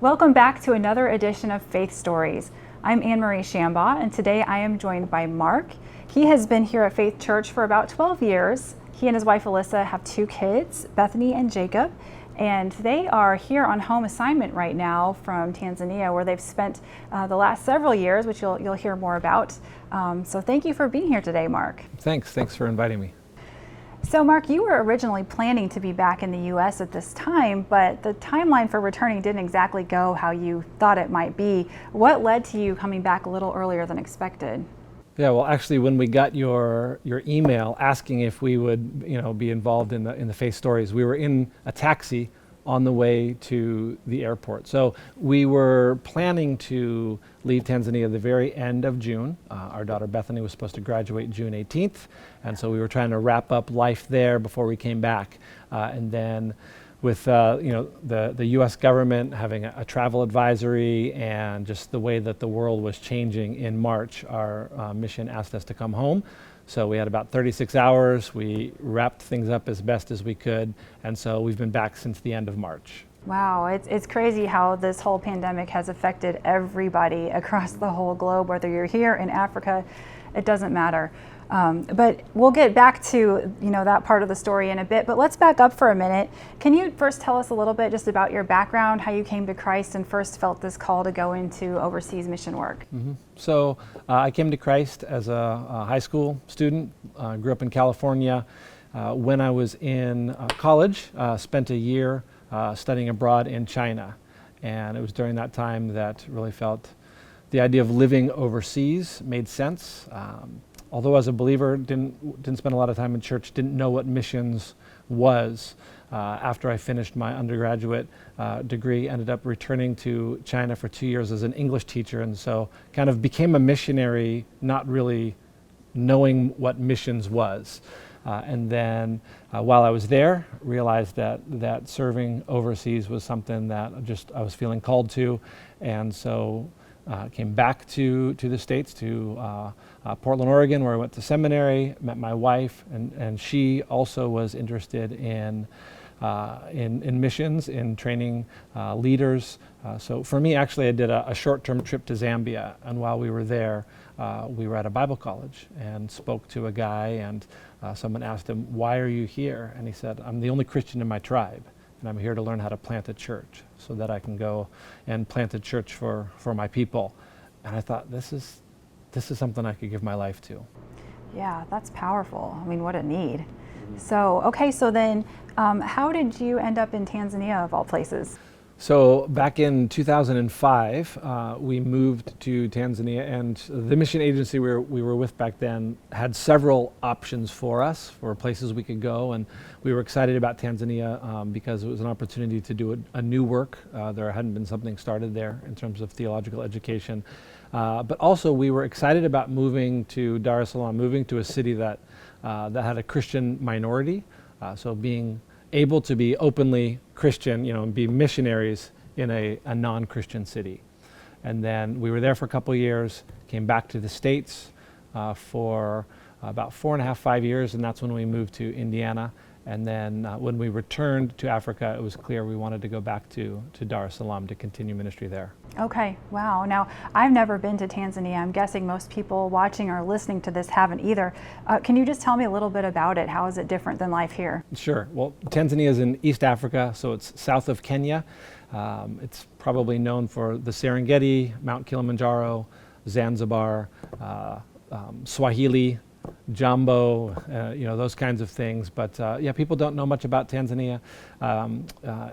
Welcome back to another edition of Faith Stories. I'm Anne-Marie Shambaugh, and today I am joined by Mark. He has been here at Faith Church for about 12 years. He and his wife Alyssa have 2 kids, Bethany and Jacob, and they are here on home assignment right now from Tanzania, where they've spent the last several years, which you'll hear more about. So thank you for being here today, Mark. Thanks for inviting me. So Mark, you were originally planning to be back in the U.S. at this time, but the timeline for returning didn't exactly go how you thought it might be. What led to you coming back a little earlier than expected? Yeah, well, actually, when we got your email asking if we would, be involved in the Faith Stories, we were in a taxi on the way to the airport. So we were planning to leave Tanzania the very end of June. Our daughter Bethany was supposed to graduate June 18th, and so we were trying to wrap up life there before we came back. And then with the U.S. government having a travel advisory and just the way that the world was changing in March, our mission asked us to come home. So we had about 36 hours. We wrapped things up as best as we could, and so we've been back since the end of March. Wow, it's crazy how this whole pandemic has affected everybody across the whole globe, whether you're here in Africa, it doesn't matter. But we'll get back to that part of the story in a bit, but let's back up for a minute. Can you first tell us a little bit just about your background, how you came to Christ and first felt this call to go into overseas mission work? Mm-hmm. So I came to Christ as a high school student, grew up in California. When I was in college, spent a year studying abroad in China, and it was during that time that really felt the idea of living overseas made sense. Although as a believer, didn't spend a lot of time in church, didn't know what missions was. After I finished my undergraduate degree, ended up returning to China for 2 years as an English teacher, and so kind of became a missionary, not really knowing what missions was. And then while I was there, realized that serving overseas was something that I was feeling called to, and so came back to the States, to Portland, Oregon, where I went to seminary, met my wife, and she also was interested in missions, in training leaders. So for me, actually, I did a short-term trip to Zambia, and while we were there, we were at a Bible college and spoke to a guy, and someone asked him, "Why are you here?" And he said, "I'm the only Christian in my tribe, and I'm here to learn how to plant a church so that I can go and plant a church for my people." And I thought, this is something I could give my life to. Yeah, that's powerful. I mean, what a need. So, okay, so then how did you end up in Tanzania of all places? So back in 2005, we moved to Tanzania, and the mission agency we were with back then had several options for us, for places we could go, and we were excited about Tanzania because it was an opportunity to do a new work. There hadn't been something started there in terms of theological education. But also we were excited about moving to Dar es Salaam, moving to a city that had a Christian minority, so being able to be openly Christian, and be missionaries in a non-Christian city. And then we were there for a couple of years, came back to the States for about 4.5, 5 years, and that's when we moved to Indiana. And then when we returned to Africa, it was clear we wanted to go back to Dar es Salaam to continue ministry there. Okay, wow. Now, I've never been to Tanzania. I'm guessing most people watching or listening to this haven't either. Can you just tell me a little bit about it? How is it different than life here? Sure. Well, Tanzania is in East Africa, so it's south of Kenya. It's probably known for the Serengeti, Mount Kilimanjaro, Zanzibar, Swahili, Jambo, those kinds of things. But people don't know much about Tanzania.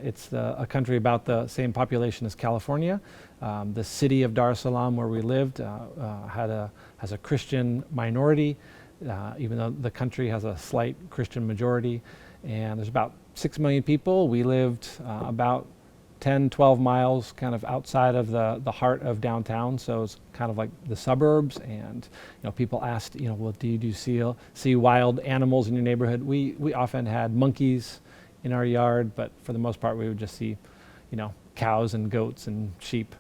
It's a country about the same population as California. The city of Dar es Salaam, where we lived, has a Christian minority, even though the country has a slight Christian majority. And there's about 6 million people. We lived about 10, 12 miles kind of outside of the heart of downtown, so it's kind of like the suburbs. And people asked, well, do you see wild animals in your neighborhood? We often had monkeys in our yard, but for the most part we would just see cows and goats and sheep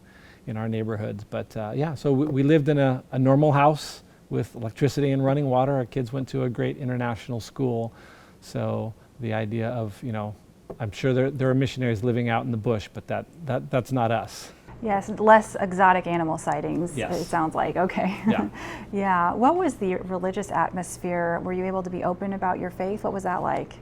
in our neighborhoods. But so we lived in a normal house with electricity and running water. Our kids went to a great international school, so the idea of I'm sure there are missionaries living out in the bush, but that's not us. Yes, less exotic animal sightings, Yes. it sounds like. Okay. Yeah. Yeah. What was the religious atmosphere? Were you able to be open about your faith? What was that like?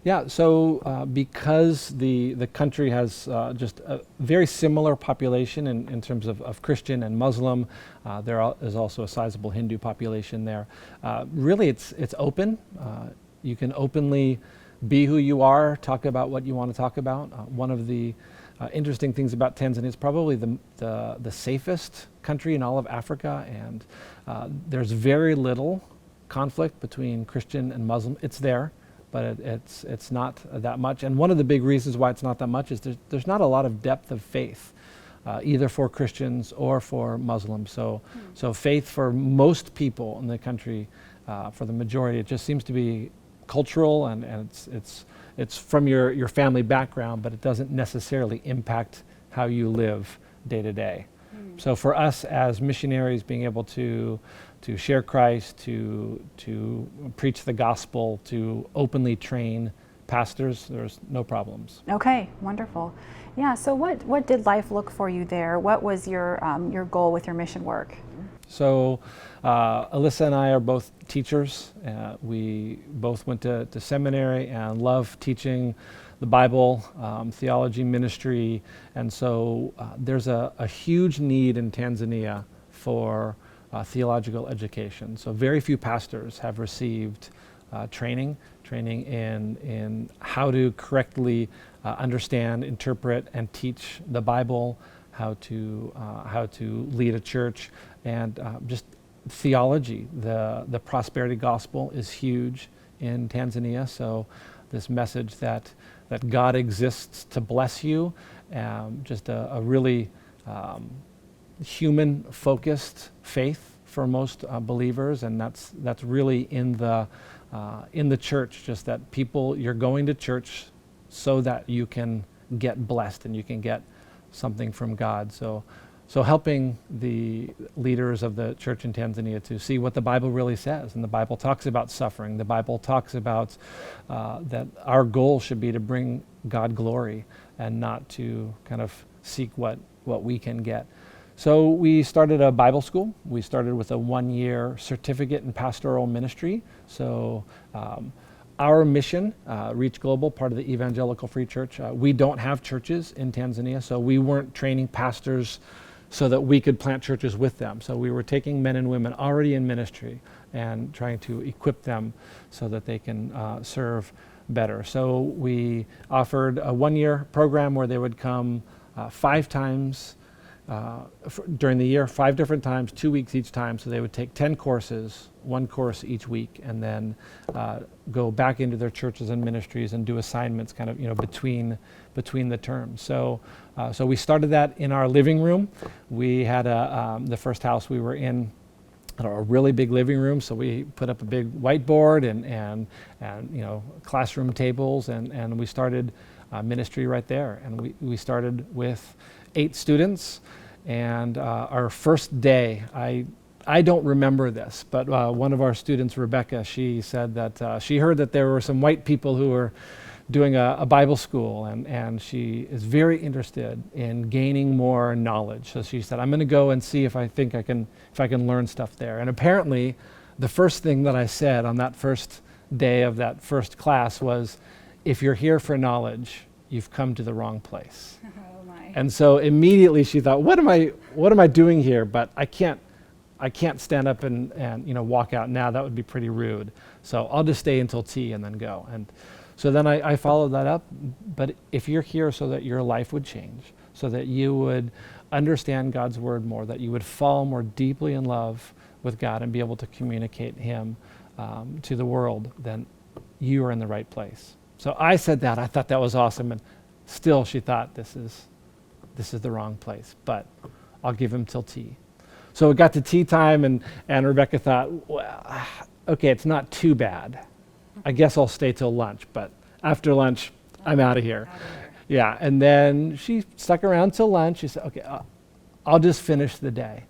Yeah, so because the country has just a very similar population in terms of Christian and Muslim, is also a sizable Hindu population there. Really, it's open. You can openly be who you are, talk about what you want to talk about. One of the interesting things about Tanzania is probably the safest country in all of Africa, and there's very little conflict between Christian and Muslim. It's there, but it's not that much. And one of the big reasons why it's not that much is there's not a lot of depth of faith, either for Christians or for Muslims. So faith for most people in the country, for the majority, it just seems to be cultural, and it's from your family background, but it doesn't necessarily impact how you live day to day. So for us as missionaries, being able to share Christ, to preach the gospel, to openly train pastors, there's no problems. Okay, wonderful. Yeah, so what did life look for you there? What was your goal with your mission work? So Alyssa and I are both teachers. We both went to seminary and love teaching the Bible, theology, ministry, and so there's a huge need in Tanzania for theological education. So very few pastors have received training in how to correctly understand, interpret, and teach the Bible, how to lead a church, and just theology. The prosperity gospel is huge in Tanzania. So this message that God exists to bless you, just a really human-focused faith for most believers, and that's really in the church. Just that you're going to church so that you can get blessed and you can get something from God. So helping the leaders of the church in Tanzania to see what the Bible really says. And the Bible talks about suffering. The Bible talks about that our goal should be to bring God glory and not to kind of seek what we can get. So we started a Bible school. We started with a 1-year certificate in pastoral ministry. So our mission, Reach Global, part of the Evangelical Free Church, we don't have churches in Tanzania, so we weren't training pastors so that we could plant churches with them. So we were taking men and women already in ministry and trying to equip them so that they can serve better. So we offered a 1-year program where they would come 5 times during the year, 5 different times, 2 weeks each time. So they would take 10 courses, 1 course each week, and then go back into their churches and ministries and do assignments kind of between the terms. So we started that in our living room. We had the first house we were in had a really big living room, so we put up a big whiteboard and classroom tables, and we started ministry right there. And we started with 8 students, and our first day, I don't remember this, but one of our students, Rebecca, she said that she heard that there were some white people who were doing a Bible school, and she is very interested in gaining more knowledge. So she said, I'm going to go and see if I can learn stuff there. And apparently, the first thing that I said on that first day of that first class was, if you're here for knowledge, you've come to the wrong place. Oh my. And so immediately she thought, what am I doing here? But I can't stand up and walk out now. That would be pretty rude. So I'll just stay until tea and then go. And so then I followed that up. But if you're here so that your life would change, so that you would understand God's word more, that you would fall more deeply in love with God and be able to communicate Him to the world, then you are in the right place. So I said that. I thought that was awesome. And still she thought, this is the wrong place. But I'll give him till tea. So it got to tea time, and Rebecca thought, well, okay, it's not too bad. I guess I'll stay till lunch, but after lunch, I'm out of here. Yeah, and then she stuck around till lunch. She said, okay, I'll just finish the day.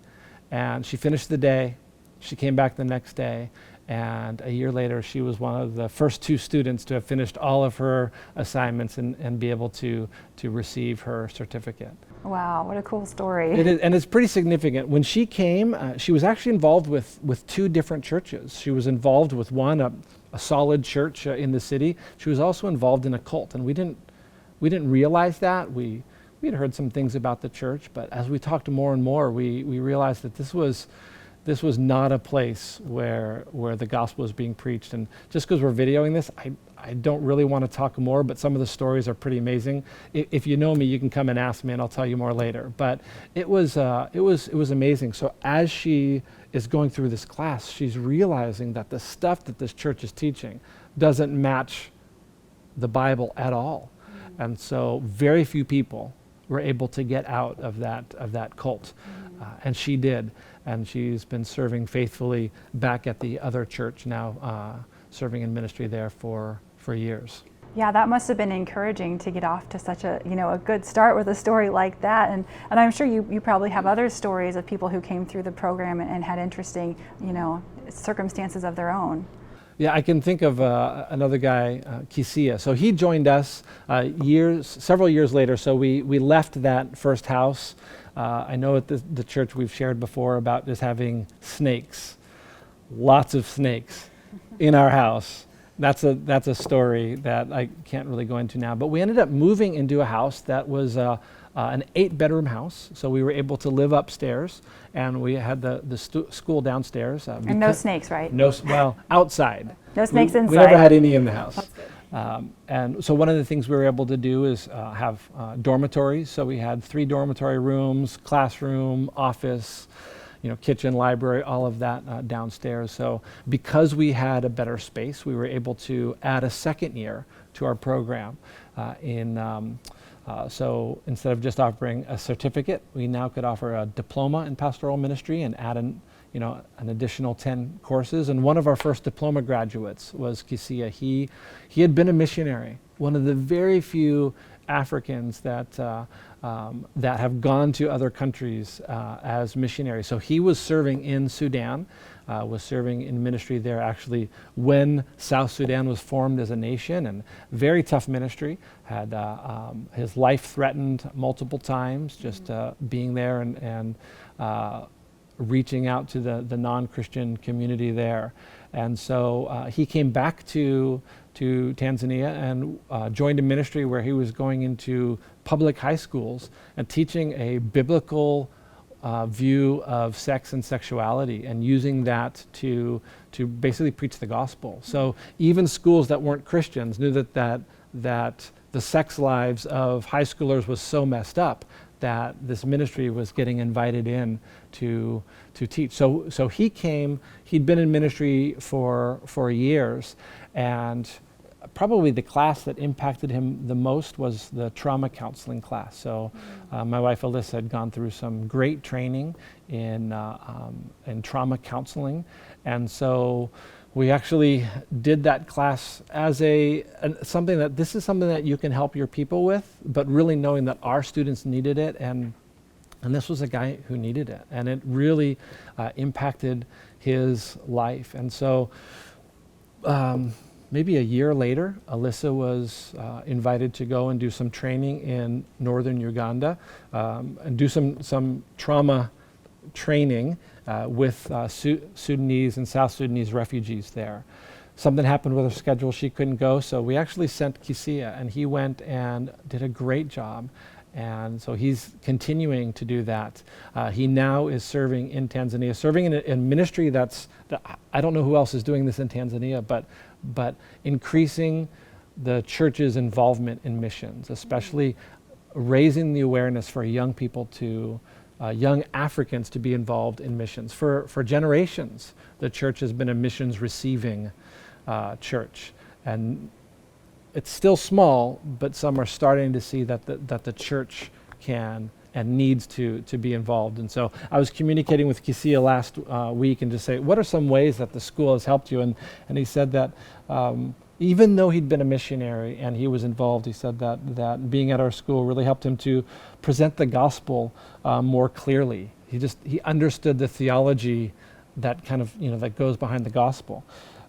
And she finished the day. She came back the next day, And a year later, she was one of the first 2 students to have finished all of her assignments and be able to receive her certificate. Wow, what a cool story. It is, and it's pretty significant. When she came, she was actually involved with 2 different churches. She was involved with one, a solid church in the city. She was also involved in a cult, and we didn't realize that. We had heard some things about the church, but as we talked more and more, we realized that this was not a place where the gospel is being preached. And just because we're videoing this, I don't really want to talk more, but some of the stories are pretty amazing. If you know me, you can come and ask me and I'll tell you more later. But it was amazing. So as she is going through this class, she's realizing that the stuff that this church is teaching doesn't match the Bible at all. And so very few people were able to get out of that cult. And she did. And she's been serving faithfully back at the other church now, serving in ministry there for years. Yeah, that must have been encouraging to get off to such a good start with a story like that. And I'm sure you probably have other stories of people who came through the program and had interesting, circumstances of their own. Yeah, I can think of another guy, Kisia. So he joined us several years later. So we left that first house. I know at the church we've shared before about just having snakes, lots of snakes in our house. That's a story that I can't really go into now. But we ended up moving into a house that was an 8-bedroom house. So we were able to live upstairs, and we had the school downstairs. And no snakes, right? Well, outside. No snakes inside. We never had any in the house. And so one of the things we were able to do is have dormitories. So we had 3 dormitory rooms, classroom, office, kitchen, library, all of that downstairs. So because we had a better space, we were able to add a second year to our program. So instead of just offering a certificate, we now could offer a diploma in pastoral ministry and add an additional 10 courses. And one of our first diploma graduates was Kisia. He had been a missionary, one of the very few Africans that have gone to other countries as missionaries. So he was serving in Sudan, was serving in ministry there actually when South Sudan was formed as a nation, and very tough ministry. Had his life threatened multiple times, just being there and reaching out to the non-Christian community there. And so he came back to Tanzania and joined a ministry where he was going into public high schools and teaching a biblical view of sex and sexuality, and using that to basically preach the gospel. So even schools that weren't Christians knew that the sex lives of high schoolers was so messed up that this ministry was getting invited in to teach. So he came. He'd been in ministry for years, and probably the class that impacted him the most was the trauma counseling class. So my wife Alyssa had gone through some great training in trauma counseling, and so we actually did that class as something that you can help your people with, but really knowing that our students needed it, and this was a guy who needed it, and it really impacted his life. And so maybe a year later, Alyssa was invited to go and do some training in northern Uganda and do some trauma training with Sudanese and South Sudanese refugees there. Something happened with her schedule, she couldn't go, so we actually sent Kisia, and he went and did a great job. And so he's continuing to do that. He now is serving in Tanzania, serving in a ministry that I don't know who else is doing this in Tanzania, but increasing the church's involvement in missions, especially raising the awareness for young people young Africans to be involved in missions. For generations, the church has been a missions receiving church, and it's still small, but some are starting to see that the church can and needs to be involved. And so I was communicating with Kisia last week and just say, what are some ways that the school has helped you? And he said that even though he'd been a missionary and he was involved, he said that being at our school really helped him to present the gospel more clearly. He understood the theology that kind of, that goes behind the gospel.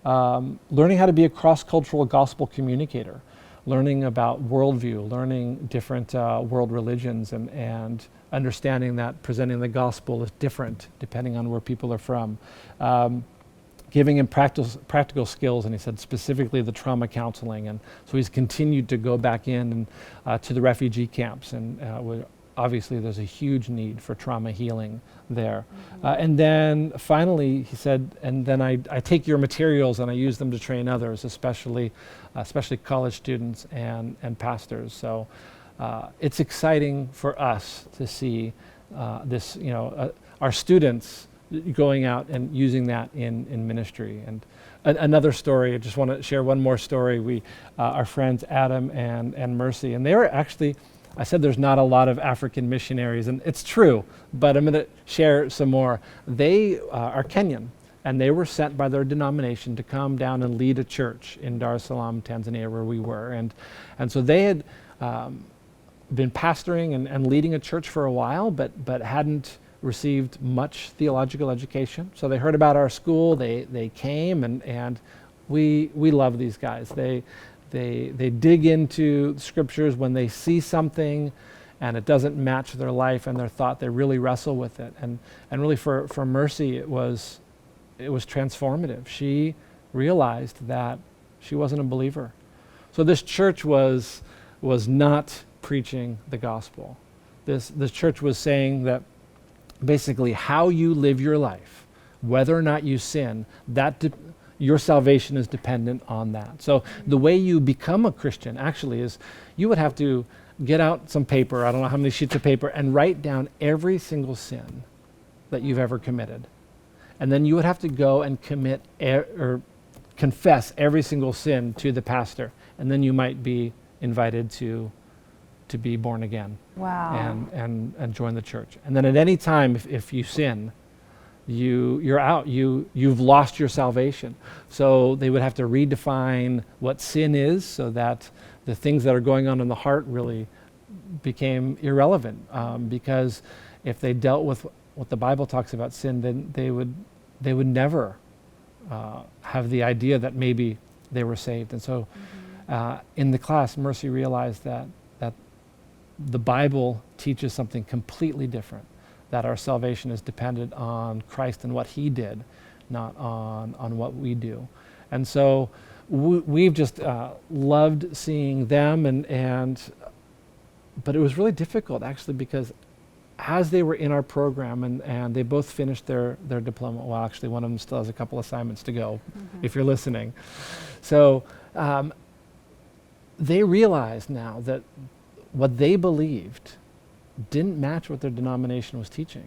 Learning how to be a cross-cultural gospel communicator, learning about worldview, learning different world religions, and understanding that presenting the gospel is different depending on where people are from. Giving him practical skills, and he said specifically the trauma counseling, and so he's continued to go back in and to the refugee camps, and obviously there's a huge need for trauma healing there. And then finally he said, and then I take your materials and I use them to train others, especially college students and pastors. So it's exciting for us to see this, our students going out and using that in ministry. And another story, I just want to share one more story. Our friends Adam and Mercy, and they were actually, I said there's not a lot of African missionaries, and it's true, but I'm going to share some more. They are Kenyan, and they were sent by their denomination to come down and lead a church in Dar es Salaam, Tanzania, where we were. And so they had been pastoring and leading a church for a while, but hadn't received much theological education. So they heard about our school, they came, and we love these guys. They dig into scriptures when they see something and it doesn't match their life and their thought. They really wrestle with it. And really for Mercy, it was transformative. She realized that she wasn't a believer. So this church was not preaching the gospel. This church was saying that basically how you live your life, whether or not you sin, your salvation is dependent on that. So the way you become a Christian actually is you would have to get out some paper, I don't know how many sheets of paper, and write down every single sin that you've ever committed. And then you would have to go and commit or confess every single sin to the pastor. And then you might be invited to be born again. Wow. And join the church. And then at any time, if you sin, you're out. You've lost your salvation. So they would have to redefine what sin is, so that the things that are going on in the heart really became irrelevant. Because if they dealt with what the Bible talks about sin, then they would never have the idea that maybe they were saved. And so in the class, Mercy realized that the Bible teaches something completely different, that our salvation is dependent on Christ and what he did, not on what we do. And so we've just loved seeing them, but it was really difficult actually, because as they were in our program and they both finished their diploma, well actually one of them still has a couple assignments to go, if you're listening. So they realized now that what they believed didn't match what their denomination was teaching.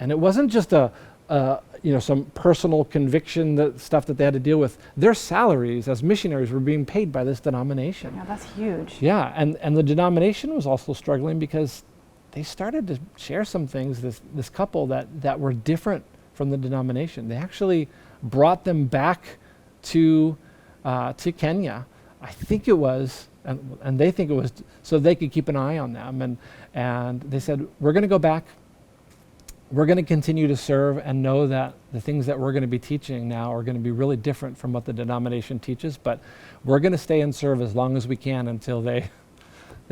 And it wasn't just some personal conviction stuff that they had to deal with. Their salaries as missionaries were being paid by this denomination. Yeah, that's huge. Yeah, and the denomination was also struggling because they started to share some things, this couple that were different from the denomination. They actually brought them back to Kenya. I think it was, and they think it was so they could keep an eye on them. And they said, we're going to go back. We're going to continue to serve and know that the things that we're going to be teaching now are going to be really different from what the denomination teaches, but we're going to stay and serve as long as we can until they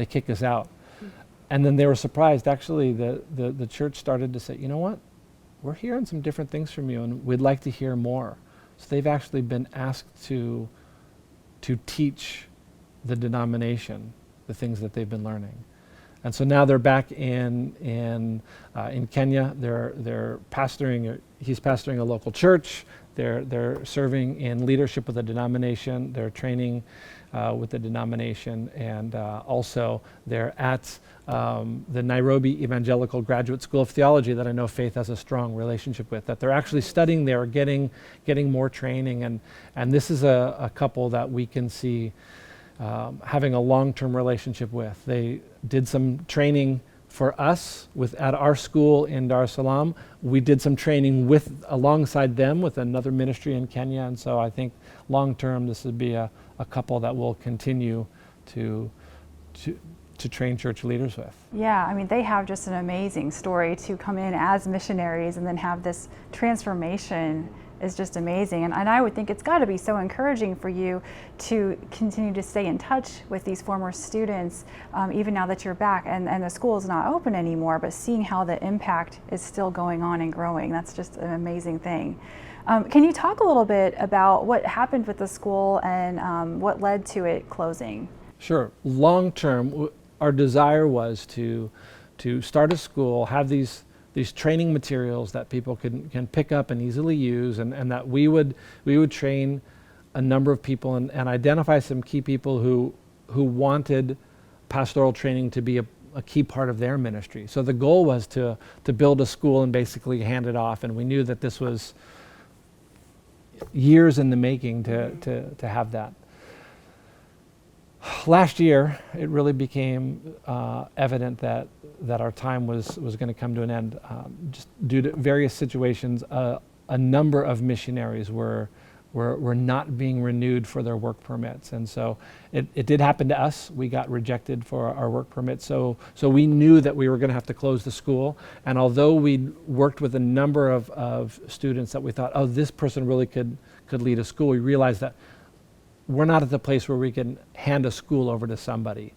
kick us out. And then they were surprised. Actually, the church started to say, you know what? We're hearing some different things from you, and we'd like to hear more. So they've actually been asked to teach the denomination the things that they've been learning. And so now they're back in Kenya. They're pastoring. He's pastoring a local church. They're serving in leadership with the denomination. They're training with the denomination, and also they're at the Nairobi Evangelical Graduate School of Theology that I know Faith has a strong relationship with. That they're actually studying there, getting more training, and this is a couple that we can see having a long-term relationship with. They did some training for us at our school in Dar es Salaam. We did some training alongside them with another ministry in Kenya, and so I think long-term this would be a couple that will continue to to train church leaders with. Yeah, I mean, they have just an amazing story to come in as missionaries and then have this transformation is just amazing. And I would think it's got to be so encouraging for you to continue to stay in touch with these former students, even now that you're back and the school is not open anymore, but seeing how the impact is still going on and growing, that's just an amazing thing. Can you talk a little bit about what happened with the school and what led to it closing? Sure. Long term, our desire was to start a school, have these training materials that people can pick up and easily use, and that we would train a number of people and identify some key people who wanted pastoral training to be a key part of their ministry. So the goal was to build a school and basically hand it off, and we knew that this was years in the making to have that. Last year, it really became evident that our time was going to come to an end. Just due to various situations, a number of missionaries were not being renewed for their work permits, and so it did happen to us. We got rejected for our work permits, so we knew that we were going to have to close the school. And although we worked with a number of students that we thought, oh, this person really could lead a school, we realized that we're not at the place where we can hand a school over to somebody.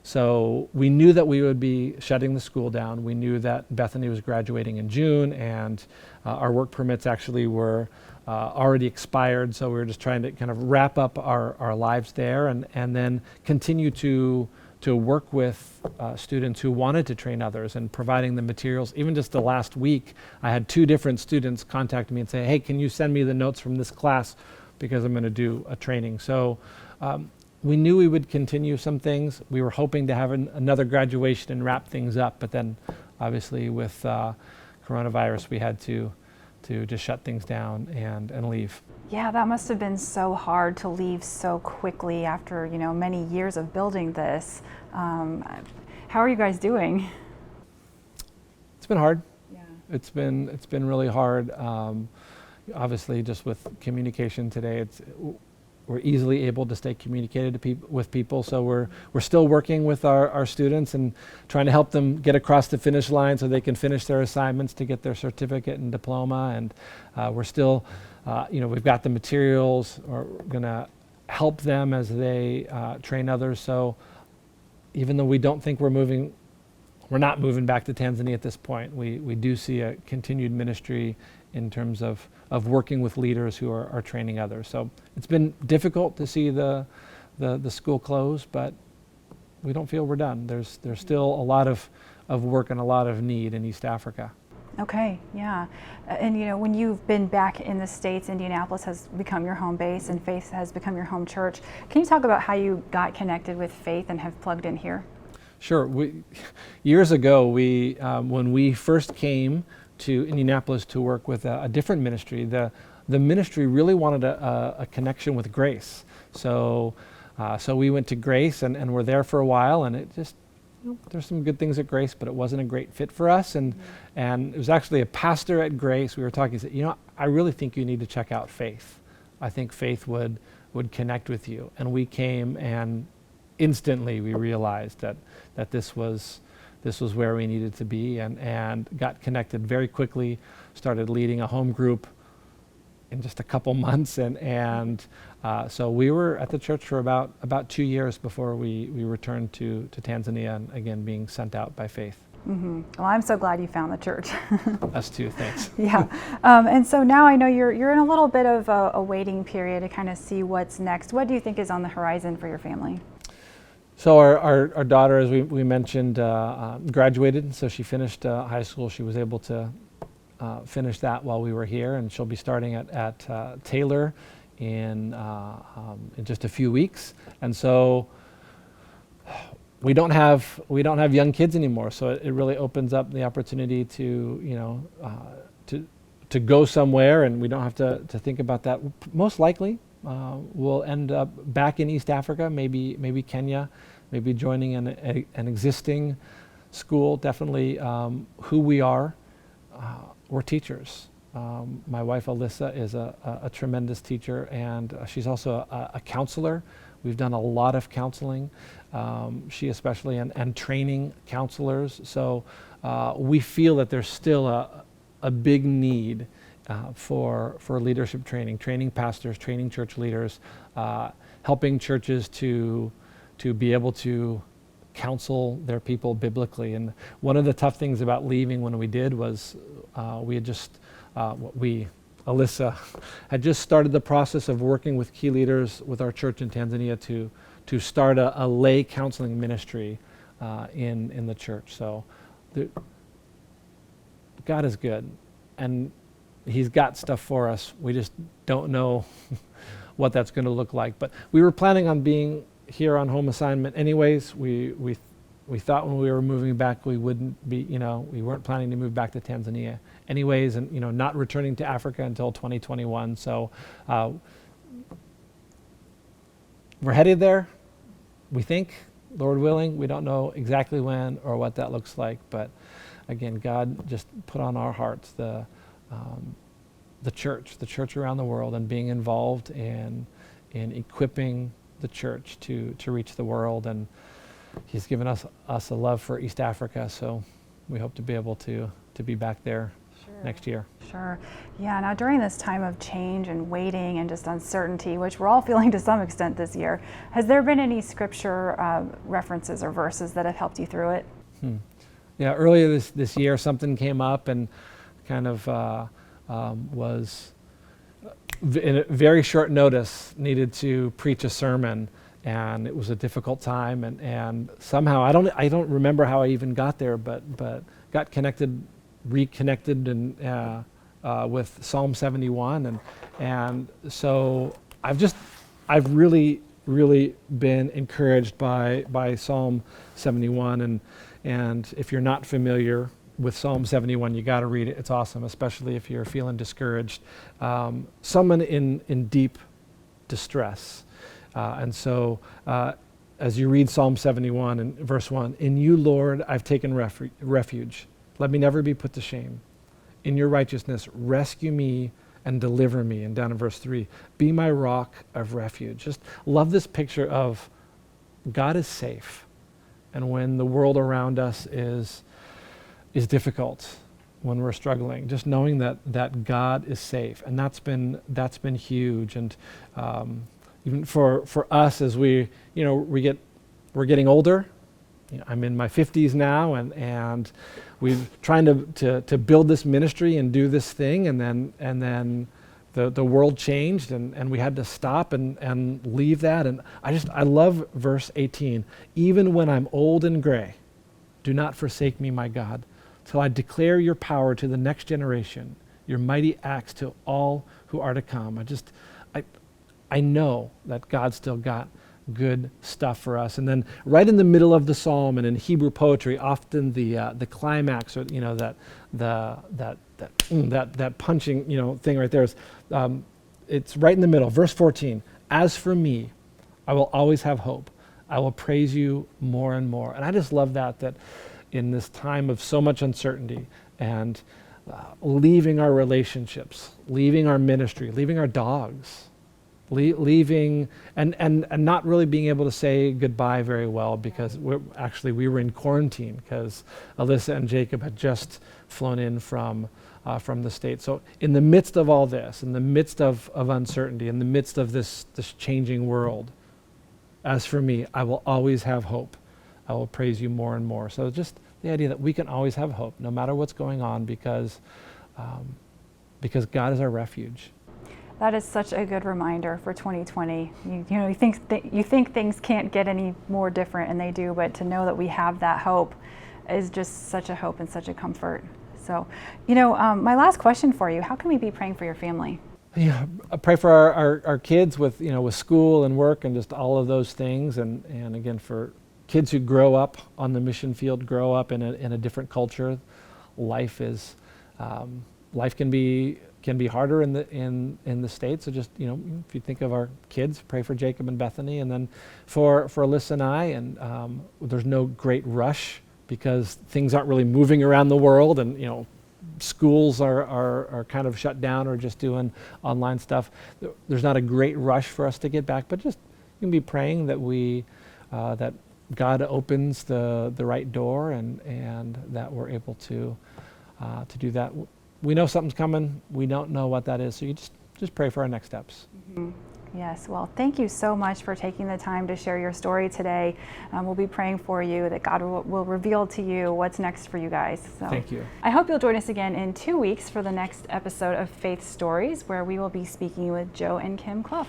So we knew that we would be shutting the school down. We knew that Bethany was graduating in June, and our work permits actually were already expired. So we were just trying to kind of wrap up our lives there and then continue to work with students who wanted to train others and providing the materials. Even just the last week, I had 2 different students contact me and say, hey, can you send me the notes from this class, because I'm going to do a training. So we knew we would continue some things. We were hoping to have another graduation and wrap things up, but then obviously with coronavirus, we had to just shut things down and leave. Yeah, that must have been so hard to leave so quickly after, many years of building this. How are you guys doing? It's been hard. Yeah. It's been really hard. Obviously, just with communication today, we're easily able to stay communicated with people. So we're still working with our students and trying to help them get across the finish line so they can finish their assignments to get their certificate and diploma. And we're still, we've got the materials. We're going to help them as they train others. So even though we don't think we're not moving back to Tanzania at this point. We do see a continued ministry in terms of working with leaders who are training others. So it's been difficult to see the school close, but we don't feel we're done. There's still a lot of work and a lot of need in East Africa. Okay, yeah. And when you've been back in the States, Indianapolis has become your home base and Faith has become your home church. Can you talk about how you got connected with Faith and have plugged in here? Sure. Years ago, when we first came to Indianapolis to work with a different ministry, the ministry really wanted a connection with Grace. So we went to Grace and were there for a while, and it just, there's some good things at Grace, but it wasn't a great fit for us. And it was actually a pastor at Grace. We were talking, he said, I really think you need to check out Faith. I think Faith would connect with you. And we came, and instantly we realized that this was where we needed to be, and got connected very quickly, started leading a home group in just a couple months, and so we were at the church for about 2 years before we returned to Tanzania, and again being sent out by Faith. Mm-hmm. Well, I'm so glad you found the church. Us too, thanks. Yeah, and so now I know you're in a little bit of a waiting period to kind of see what's next. What do you think is on the horizon for your family? So our daughter, as we mentioned, graduated. So she finished high school. She was able to finish that while we were here, and she'll be starting at Taylor in just a few weeks. And so we don't have young kids anymore. So it really opens up the opportunity to to go somewhere, and we don't have to think about that. Most likely, we'll end up back in East Africa, maybe Kenya, maybe joining an existing school. Definitely who we are, we're teachers. My wife Alyssa is a tremendous teacher, and she's also a counselor. We've done a lot of counseling, she especially, and training counselors. So we feel that there's still a big need for leadership training, training pastors, training church leaders, helping churches to be able to counsel their people biblically. And one of the tough things about leaving when we did was we had just, Alyssa, had just started the process of working with key leaders with our church in Tanzania to start a lay counseling ministry in the church. So God is good, and He's got stuff for us. We just don't know what that's going to look like. But we were planning on being here on home assignment anyways. We thought when we were moving back we wouldn't be, we weren't planning to move back to Tanzania anyways, and not returning to Africa until 2021. So we're headed there, we think, Lord willing. We don't know exactly when or what that looks like, but again, God just put on our hearts the church around the world, and being involved in equipping the church to reach the world. And He's given us a love for East Africa, so we hope to be able to be back there next year. Sure. Yeah, now during this time of change and waiting and just uncertainty, which we're all feeling to some extent this year, has there been any scripture references or verses that have helped you through it? Yeah, earlier this year something came up and kind of was in a very short notice needed to preach a sermon, and it was a difficult time, and somehow I don't remember how I even got there, but got reconnected and with Psalm 71, and so I've really been encouraged by Psalm 71, and if you're not familiar with Psalm 71, you got to read it. It's awesome, especially if you're feeling discouraged. Someone in deep distress. And so as you read Psalm 71 and verse 1, "In you, Lord, I've taken refuge. Let me never be put to shame. In your righteousness, rescue me and deliver me." And down in verse 3, "Be my rock of refuge." Just love this picture of God is safe. And when the world around us is difficult, when we're struggling, just knowing that God is safe, and that's been huge. And even for us as we're getting older. I'm in my 50s now, and we're trying to build this ministry and do this thing, and then the world changed, and we had to stop and leave that. And I love verse 18. "Even when I'm old and gray, do not forsake me, my God, till I declare your power to the next generation, your mighty acts to all who are to come." I know that God's still got good stuff for us. And then right in the middle of the psalm, and in Hebrew poetry, often the climax, or that punching thing right there is it's right in the middle, verse 14. "As for me, I will always have hope. I will praise you more and more." And I just love that in this time of so much uncertainty and leaving our relationships, leaving our ministry, leaving our dogs, leaving and not really being able to say goodbye very well, because we were in quarantine because Alyssa and Jacob had just flown in from the States. So in the midst of all this, in the midst of uncertainty, in the midst of this changing world, as for me, I will always have hope. I will praise you more and more. So just the idea that we can always have hope no matter what's going on, because God is our refuge. That is such a good reminder for 2020. You think things can't get any more different, and they do, but to know that we have that hope is just such a hope and such a comfort. So, my last question for you: how can we be praying for your family? Yeah, I pray for our kids with school and work and just all of those things, and again for kids who grow up on the mission field, grow up in a different culture. Life can be harder in the States. So just if you think of our kids, pray for Jacob and Bethany, and then for Alyssa and I. And there's no great rush because things aren't really moving around the world, and schools are kind of shut down or just doing online stuff. There's not a great rush for us to get back, but just can be praying that that God opens the right door and that we're able to do that. We know something's coming. We don't know what that is, so you just pray for our next steps. Mm-hmm. Yes, well, thank you so much for taking the time to share your story today. We'll be praying for you that God will reveal to you what's next for you guys. So Thank you. I hope you'll join us again in 2 weeks for the next episode of Faith Stories, where we will be speaking with Joe and Kim Clough.